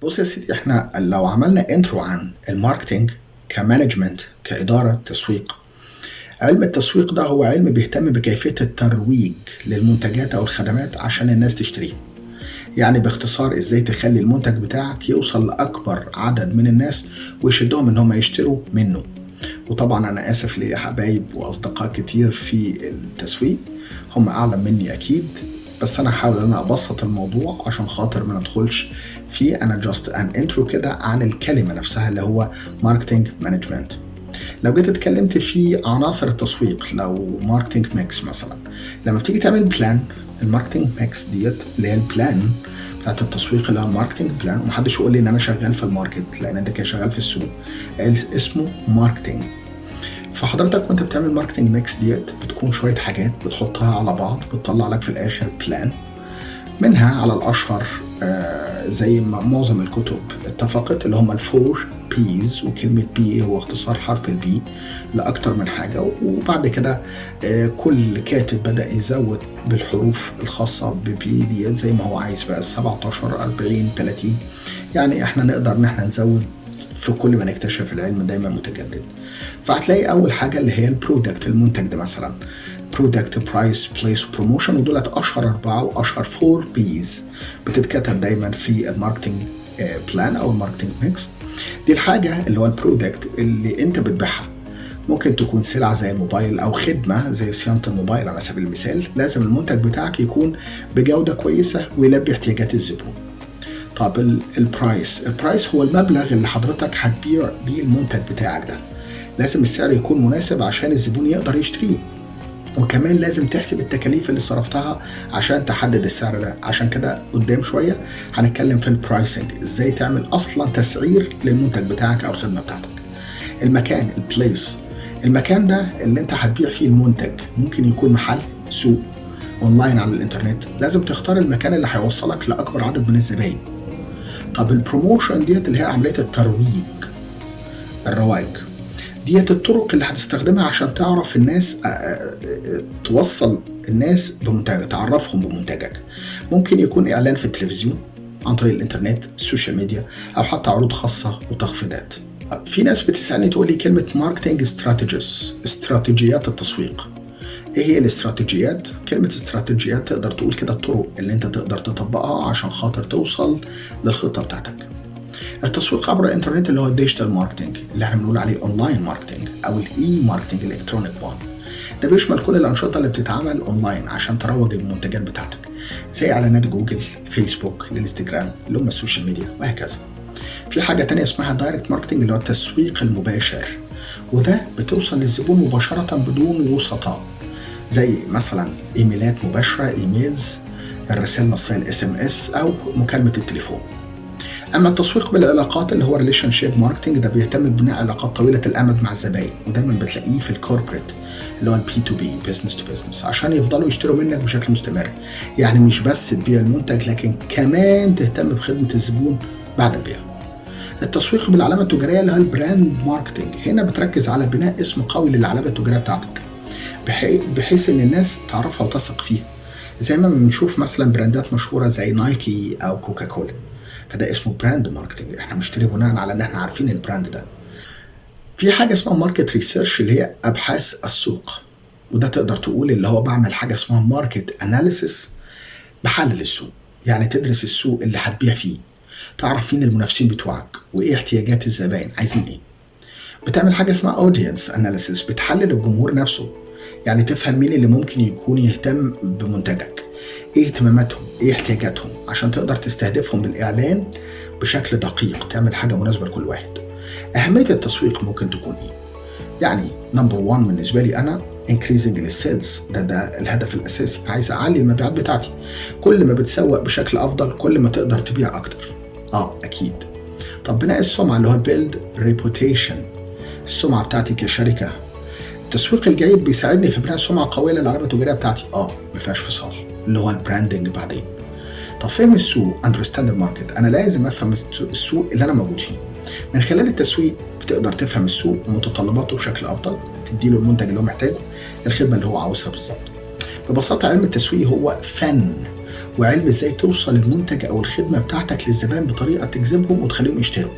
بص يا سيدي، احنا لو عملنا انترو عن الماركتينج كمانجمنت كإدارة تسويق، علم التسويق ده هو علم بيهتم بكيفية الترويج للمنتجات أو الخدمات عشان الناس تشتريها. يعني باختصار ازاي تخلي المنتج بتاعك يوصل لأكبر عدد من الناس ويشدهم ان هم يشتروا منه. وطبعا انا اسف لي حبايب واصدقاء كتير في التسويق هم اعلم مني اكيد، بس انا هحاول ان انا ابسط الموضوع عشان خاطر ما ندخلش في انا جاست ان انترو كده عن الكلمه نفسها اللي هو ماركتنج مانجمنت. لو جيت اتكلمت في عناصر التسويق، لو ماركتنج ميكس مثلا، لما بتيجي تعمل بلان، الماركتنج ميكس ديت اللي هي البلان بتاعت التسويق اللي هو الماركتنج بلان. ومحدش يقول لي ان انا شغال في الماركت، لان انت كده شغال في السوق، اسمه ماركتنج. فحضرتك وانت بتعمل ماركتنج ميكس ديت بتكون شويه حاجات بتحطها على بعض بتطلع لك في الاخر بلان. منها على الاشهر زي ما معظم الكتب اتفقت اللي هم الفور بيز، وكلمة بي هو اختصار حرف البي لأكتر من حاجة. وبعد كده كل كاتب بدأ يزود بالحروف الخاصة ببي ديت زي ما هو عايز بقى، 17 40 30. يعني احنا نقدر ان احنا نزود في كل ما نكتشف، العلم دايما متجدد. فهتلاقي اول حاجة اللي هي البرودكت، المنتج ده مثلا برودكت، برايس، بليس، وبروموشن، ودولت اشهر 4 واشهر 4 بيز بتتكتب دايما في الماركتنج بلان او الماركتنج ميكس. دي الحاجة اللي هو البرودكت اللي انت بتبيعها، ممكن تكون سلعة زي الموبايل او خدمة زي صيانة الموبايل على سبيل المثال. لازم المنتج بتاعك يكون بجودة كويسة ويلبي احتياجات الزبون. طب البرايس هو المبلغ اللي حضرتك هتبيع بيه المنتج بتاعك ده. لازم السعر يكون مناسب عشان الزبون يقدر يشتريه، وكمان لازم تحسب التكاليف اللي صرفتها عشان تحدد السعر ده. عشان كده قدام شوية هنتكلم في البرايسنج، ازاي تعمل اصلا تسعير للمنتج بتاعك او الخدمة بتاعتك. المكان، البليس، المكان ده اللي انت هتبيع فيه المنتج، ممكن يكون محل، سوق، اونلاين على الانترنت. لازم تختار المكان اللي هيوصلك لاكبر عدد من الزباين. طب البروموشن ديت اللي هي عملية الترويج، الرواج، ديت الطرق اللي هتستخدمها عشان تعرف الناس، توصل الناس بمنتجك، تعرفهم بمنتجك. ممكن يكون اعلان في التلفزيون، عن طريق الانترنت، السوشيال ميديا، او حتى عروض خاصة وتخفيضات. في ناس بتسألني تقول لي كلمة ماركتنج استراتيجيز، استراتيجيات التسويق. ايه هي الاستراتيجيات؟ كلمة استراتيجيات تقدر تقول كده الطرق اللي انت تقدر تطبقها عشان خاطر توصل للخطة بتاعتك. التسويق عبر الانترنت اللي هو الديجيتال ماركتنج، اللي احنا بنقول عليه اونلاين ماركتنج او الاي ماركتنج، الالكترونيك بون. ده بيشمل كل الانشطه اللي بتتعمل اونلاين عشان تروج المنتجات بتاعتك، زي اعلانات جوجل، فيسبوك، الانستجرام اللي هم السوشيال ميديا وهكذا. في حاجه تانية اسمها دايركت ماركتنج اللي هو التسويق المباشر، وده بتوصل للزبون مباشره بدون وسطاء، زي مثلا ايميلات مباشره، ايميلز، الرسائل النصيه، الاس ام اس، او مكالمه التليفون. اما التسويق بالعلاقات اللي هو ريليشن شيب ماركتنج، ده بيهتم ببناء علاقات طويله الامد مع الزباين، ودايما بتلاقيه في الكوربريت اللي هو البي تو بي، بزنس تو بزنس، عشان يفضلوا يشتروا منك بشكل مستمر. يعني مش بس تبيع المنتج، لكن كمان تهتم بخدمه الزبون بعد البيع. التسويق بالعلامه التجاريه اللي هو البراند ماركتنج، هنا بتركز على بناء اسم قوي للعلامه التجاريه بتاعتك، بحيث ان الناس تعرفها وتثق فيها، زي ما بنشوف مثلا براندات مشهوره زي نايكي او كوكاكولا. فده اسمه براند ماركتنج، احنا بنشتري بناء على ان احنا عارفين البراند ده. في حاجه اسمها ماركت ريسيرش اللي هي ابحاث السوق، وده تقدر تقول اللي هو بعمل حاجه اسمها ماركت اناليسيس، بحلل السوق. يعني تدرس السوق اللي هتبيع فيه، تعرف مين المنافسين بتوعك وايه احتياجات الزبائن عايزين ايه. بتعمل حاجه اسمها اودينس اناليسيس، بتحلل الجمهور نفسه، يعني تفهم مين اللي ممكن يكون يهتم بمنتجك، ايه اهتماماتهم، ايه احتياجاتهم، عشان تقدر تستهدفهم بالاعلان بشكل دقيق، تعمل حاجه مناسبه لكل واحد. اهميه التسويق ممكن تكون ايه؟ يعني نمبر 1 بالنسبه لي انا increasing السيلز، ده الهدف الاساسي، عايز اعلي المبيعات بتاعتي. كل ما بتسوق بشكل افضل كل ما تقدر تبيع اكتر. اكيد. طب بناء السمعه اللي هو build reputation، السمعه بتاعتي كشركه. التسويق الجيد بيساعدني في بناء سمعه قويه للعلامه التجاريه بتاعتي، ما فيهاش فصال، اللي هو البراندنج بعدين. طب فهم السوق، اندرستاند الماركت، انا لازم افهم السوق اللي انا موجود فيه. من خلال التسويق بتقدر تفهم السوق ومتطلباته بشكل افضل، تديله المنتج اللي هو محتاجه، الخدمه اللي هو عاوزها بالظبط. ببساطه علم التسويق هو فن وعلم ازاي توصل المنتج او الخدمة بتاعتك للزبائن بطريقة تجذبهم وتخليهم يشتروا.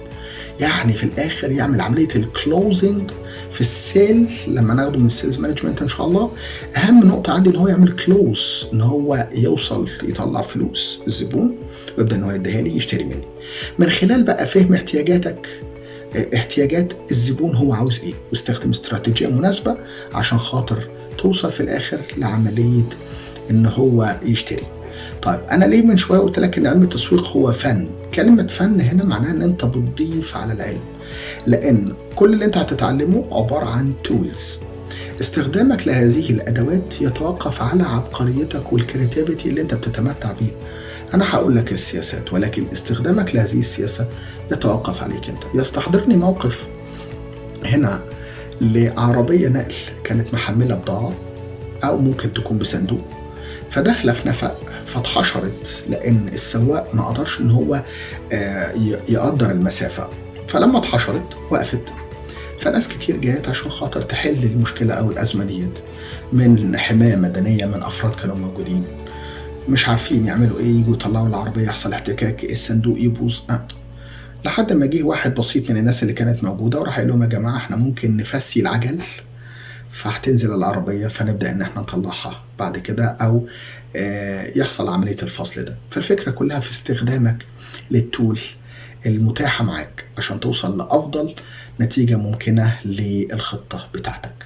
يعني في الاخر يعمل عملية الكلوزنج في السيل. لما ناخده من السيلز مانجمنت ان شاء الله، اهم نقطة عندي ان هو يعمل كلوز، ان هو يوصل يطلع فلوس الزبون ويبدأ ان هو يديها لي يشتري مني، من خلال بقى فهم احتياجاتك، احتياجات الزبون هو عاوز ايه، واستخدم استراتيجية مناسبة عشان خاطر توصل في الاخر لعملية ان هو يشتري. طيب انا ليه من شوية قلت لك ان علم التسويق هو فن؟ كلمة فن هنا معناها ان انت بتضيف على العلم، لان كل اللي انت هتتعلمه عبارة عن تولز. استخدامك لهذه الادوات يتوقف على عبقريتك والكرياتيفيتي اللي انت بتتمتع بيه. انا هقول لك السياسات، ولكن استخدامك لهذه السياسة يتوقف عليك انت. يستحضرني موقف هنا لعربية نقل كانت محملة بضاعة او ممكن تكون بصندوق، فداخله في نفق فاتحشرت لان السواق ما قدرش ان هو يقدر المسافه. فلما اتحشرت وقفت، فناس كتير جات عشان خاطر تحل المشكله او الازمه ديت، من حمايه مدنيه، من افراد كانوا موجودين مش عارفين يعملوا ايه، يجوا يطلعوا العربيه يحصل احتكاك، الصندوق يبوظ. لحد ما جه واحد بسيط من الناس اللي كانت موجوده وراح قال لهم يا جماعه احنا ممكن نفسي العجل، فهتنزل العربية فنبدأ ان احنا نطلعها بعد كده، او يحصل عملية الفصل ده. فالفكرة كلها في استخدامك للتول المتاحة معاك عشان توصل لأفضل نتيجة ممكنة للخطة بتاعتك.